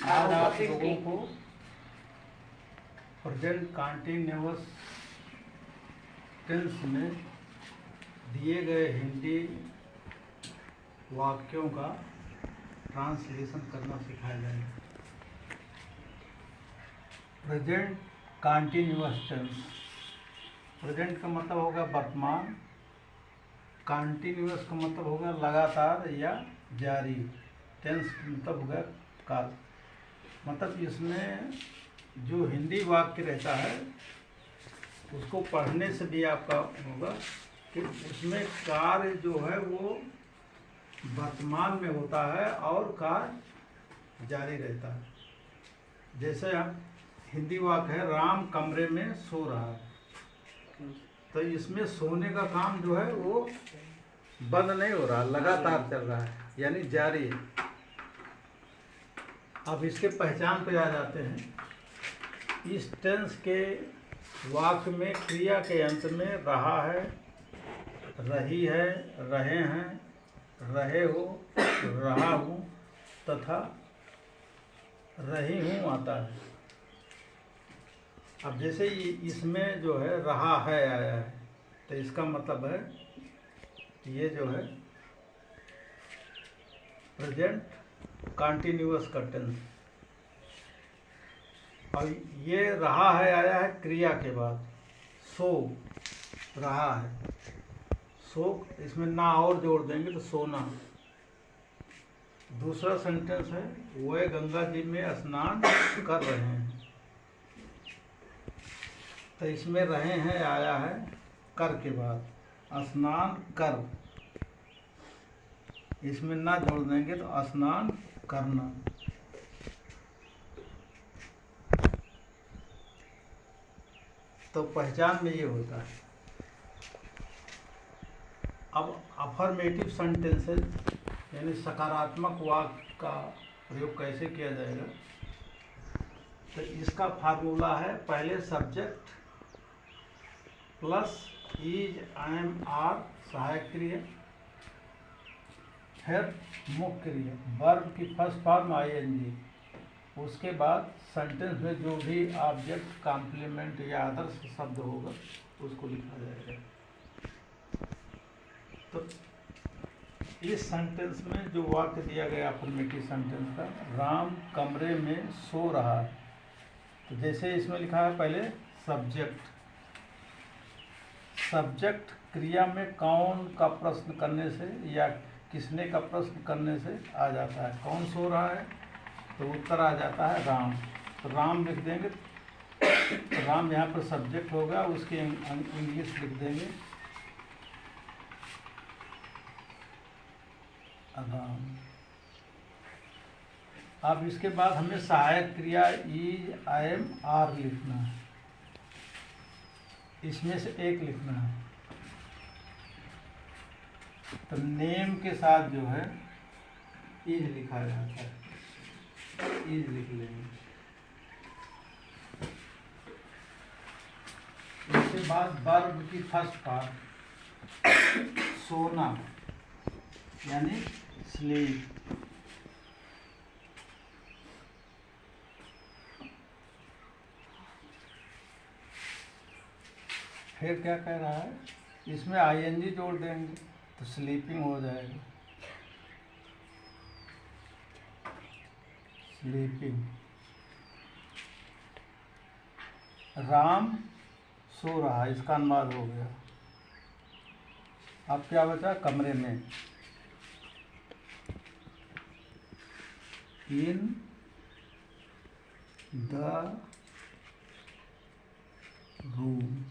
आज आप लोगों को प्रेजेंट कंटीन्यूअस टेंस में दिए गए हिंदी वाक्यों का ट्रांसलेशन करना सिखाया जाएगा। प्रेजेंट कंटीन्यूअस टेंस, प्रेजेंट का मतलब होगा वर्तमान, कंटीन्यूअस का मतलब होगा लगातार या जारी, टेंस का मतलब होगा काल। मतलब इसमें जो हिंदी वाक्य रहता है उसको पढ़ने से भी आपका होगा कि उसमें कार्य जो है वो वर्तमान में होता है और कार्य जारी रहता है। जैसे हम हिंदी वाक्य है राम कमरे में सो रहा है, तो इसमें सोने का काम जो है वो बंद नहीं हो रहा, लगातार चल रहा है, यानी जारी है। अब इसके पहचान पे आ जाते हैं। इस टेंस के वाक्य में क्रिया के अंत में रहा है, रही है, रहे हैं, रहे हो, रहा हूँ तथा रही हूँ आता है। अब जैसे इसमें जो है रहा है आया है, तो इसका मतलब है ये जो है प्रेजेंट कंटीन्यूअस का टेंस। और ये रहा है आया है क्रिया के बाद, सो रहा है, सो इसमें ना और जोड़ देंगे तो सोना। दूसरा सेंटेंस है वह गंगा जी में स्नान कर रहे हैं, तो इसमें रहे हैं आया है कर के बाद, स्नान कर, इसमें ना जोड़ देंगे तो स्नान करना। तो पहचान में ये होता है। अब अफर्मेटिव सेंटेंसेस यानी सकारात्मक वाक्य का प्रयोग कैसे किया जाएगा, तो इसका फार्मूला है पहले subject plus is, am, are सहायक क्रिया, फिर मुख्य क्रिया वर्ब की फर्स्ट फॉर्म आईएनजी, उसके बाद सेंटेंस में जो भी ऑब्जेक्ट कॉम्प्लीमेंट या आदर्श शब्द होगा उसको लिखा जाएगा। तो इस सेंटेंस में जो वाक्य दिया गया अफर्मेटिव सेंटेंस का, राम कमरे में सो रहा है, तो जैसे इसमें लिखा है पहले सब्जेक्ट, सब्जेक्ट क्रिया में कौन का प्रश्न करने से या किसने का प्रश्न करने से आ जाता है। कौन सो रहा है तो उत्तर आ जाता है राम, तो राम लिख देंगे, तो राम यहाँ पर सब्जेक्ट होगा, उसकी इंग्लिश लिख देंगे राम। अब इसके बाद हमें सहायक क्रिया इज, एम, आर लिखना है, इसमें से एक लिखना है। तो नेम के साथ जो है इज लिखा जाता है, इज लिख लेंगे। इसके बाद वर्ब की फर्स्ट पार्ट सोना यानी स्लीप, फिर क्या कह रहा है, इसमें आईएनजी जोड़ देंगे तो स्लीपिंग हो जाएगा, स्लीपिंग। राम सो रहा है, इसका अनुवाद हो गया। अब क्या बचा, कमरे में, इन द रूम,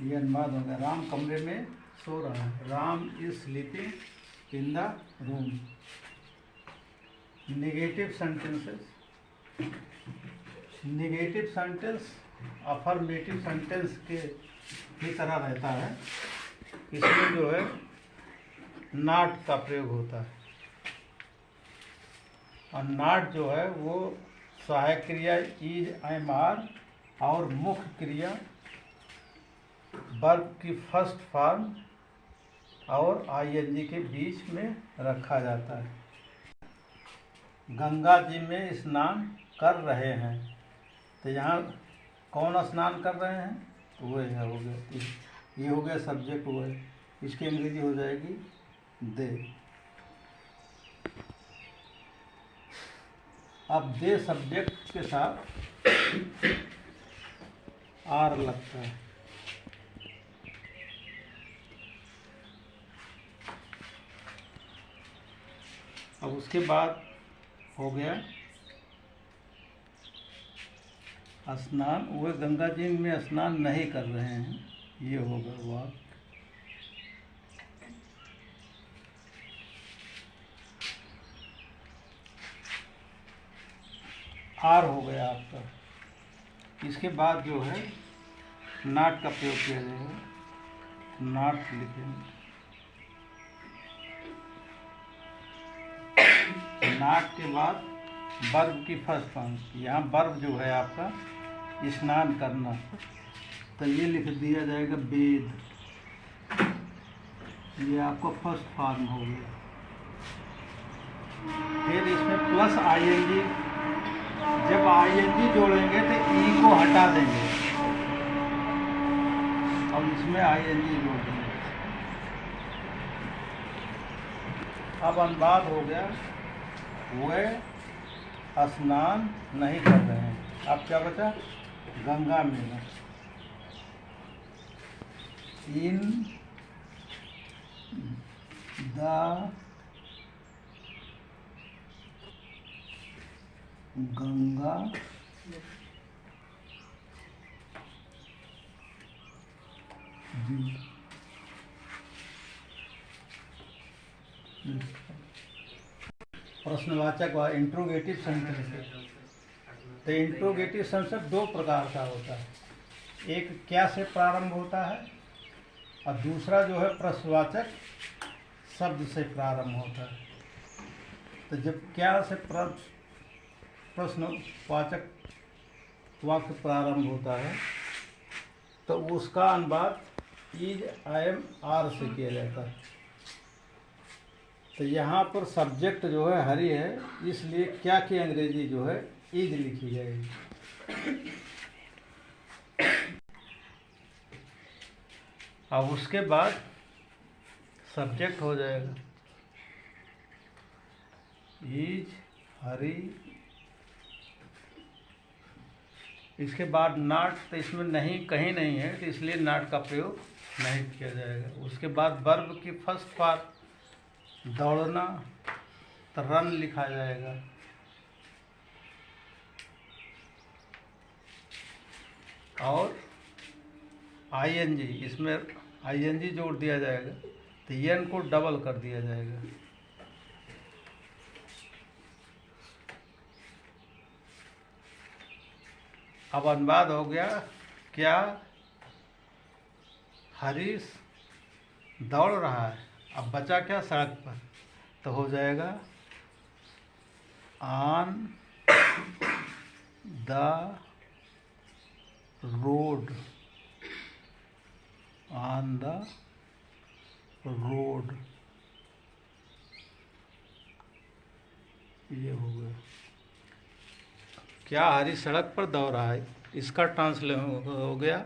ये अनुवाद हो गया। राम कमरे में सो रहा है, Ram is sleeping in the room. Negative sentences, negative sentence affirmative sentence के की तरह रहता है, इसमें जो है नॉट का प्रयोग होता है, और नॉट जो है वो सहायक क्रिया इज, एम, आर और मुख्य क्रिया वर्ब की फर्स्ट फॉर्म और ING के बीच में रखा जाता है। गंगा जी में स्नान कर रहे हैं, तो यहाँ कौन स्नान कर रहे हैं? तो वो है, हो गया, ये हो गया सब्जेक्ट, वो है, इसकी अंग्रेजी हो जाएगी दे। अब दे सब्जेक्ट के साथ आर लगता है। अब उसके बाद हो गया स्नान, वे गंगा जी में स्नान नहीं कर रहे हैं, ये होगा वाक्य। आर हो गया आपका। इसके बाद जो है नॉट का प्रयोग किया जाएगा, नॉट लिखेंगे। नॉट के बाद वर्ब की फर्स्ट फॉर्म, यहाँ वर्ब जो है आपका स्नान करना, तो ये लिख दिया जाएगा वेद, ये आपका फर्स्ट फॉर्म हो गया। फिर इसमें प्लस ING, जब ING जोड़ेंगे तो ई को हटा देंगे और इसमें ING जोड़ देंगे। अब अनुवाद हो गया, वे स्नान नहीं कर रहे हैं। अब क्या बचा? गंगा में। In the Ganga ji. प्रश्नवाचक व इंट्रोगेटिव सेंटेंस। तो इंट्रोगेटिव सेंटेंस दो प्रकार का होता है, एक क्या से प्रारंभ होता है और दूसरा जो है प्रश्नवाचक शब्द से प्रारंभ होता है। तो जब क्या से प्रश्नवाचक वाक्य प्रारंभ होता है तो उसका अनुवाद इज, आई एम, आर से किया जाता है। तो यहाँ पर सब्जेक्ट जो है हरी है, इसलिए क्या की अंग्रेजी जो है इज लिखी जाएगी। अब उसके बाद सब्जेक्ट हो जाएगा इज हरी। इसके बाद नॉट, तो इसमें नहीं, कहीं नहीं है, तो इसलिए नॉट का प्रयोग नहीं किया जाएगा। उसके बाद वर्ब की फर्स्ट पार्ट दौड़ना, तो रन लिखा जाएगा। और ING, इसमें ING जोड़ दिया जाएगा, तो एन को डबल कर दिया जाएगा। अब अनुवाद हो गया, क्या हरीश दौड़ रहा है। अब बचा क्या? सड़क पर, तो हो जाएगा on the road, on the road, ये हो गया। क्या हरी सड़क पर दौड़ रहा है, इसका ट्रांसलेशन हो गया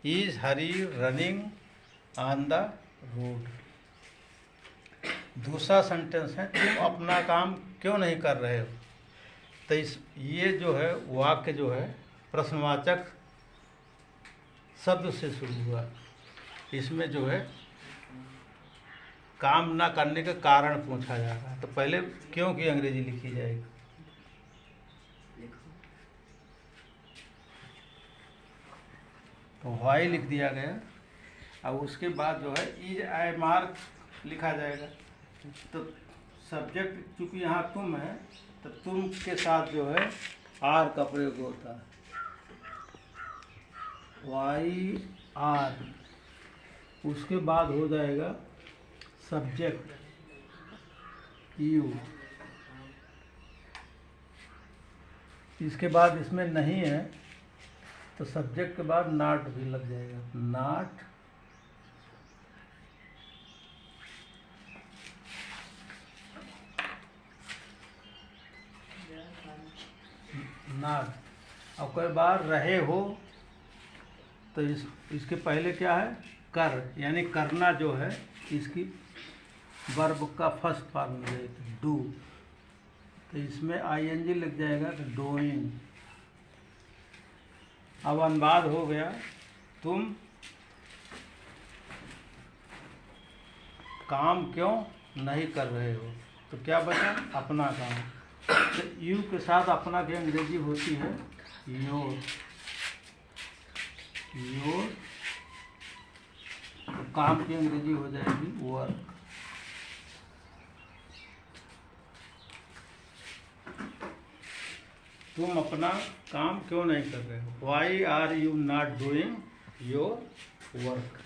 is Hari running on the road. दूसरा सेंटेंस है, तुम अपना काम क्यों नहीं कर रहे हो। तो ये जो है वाक्य जो है प्रश्नवाचक शब्द से शुरू हुआ। इसमें जो है काम ना करने का कारण पूछा जा रहा है, तो पहले क्यों की अंग्रेजी लिखी जाएगी। तो व्हाई लिख दिया गया। अब उसके बाद जो है इज आई मार्क लिखा जाएगा। तो सब्जेक्ट चूंकि यहाँ तुम है, तो तुम के साथ जो है आर का प्रयोग होता है, वाई आर। उसके बाद हो जाएगा सब्जेक्ट यू। इसके बाद इसमें नहीं है, तो सब्जेक्ट के बाद नॉट भी लग जाएगा, नॉट नॉट। अब कई बार रहे हो तो इसके पहले क्या है, कर, यानी करना जो है, इसकी वर्ब का फर्स्ट फॉर्म हो जाएगा डू, तो इसमें आईएनजी लग जाएगा तो डूइंग। अब अनुवाद हो गया, तुम काम क्यों नहीं कर रहे हो, तो क्या बचा, अपना काम। तो यू के साथ अपना की अंग्रेजी होती है योर, योर, तो काम की अंग्रेजी हो जाएगी वर्क। तुम अपना काम क्यों नहीं कर रहे हो, why are you not doing your work.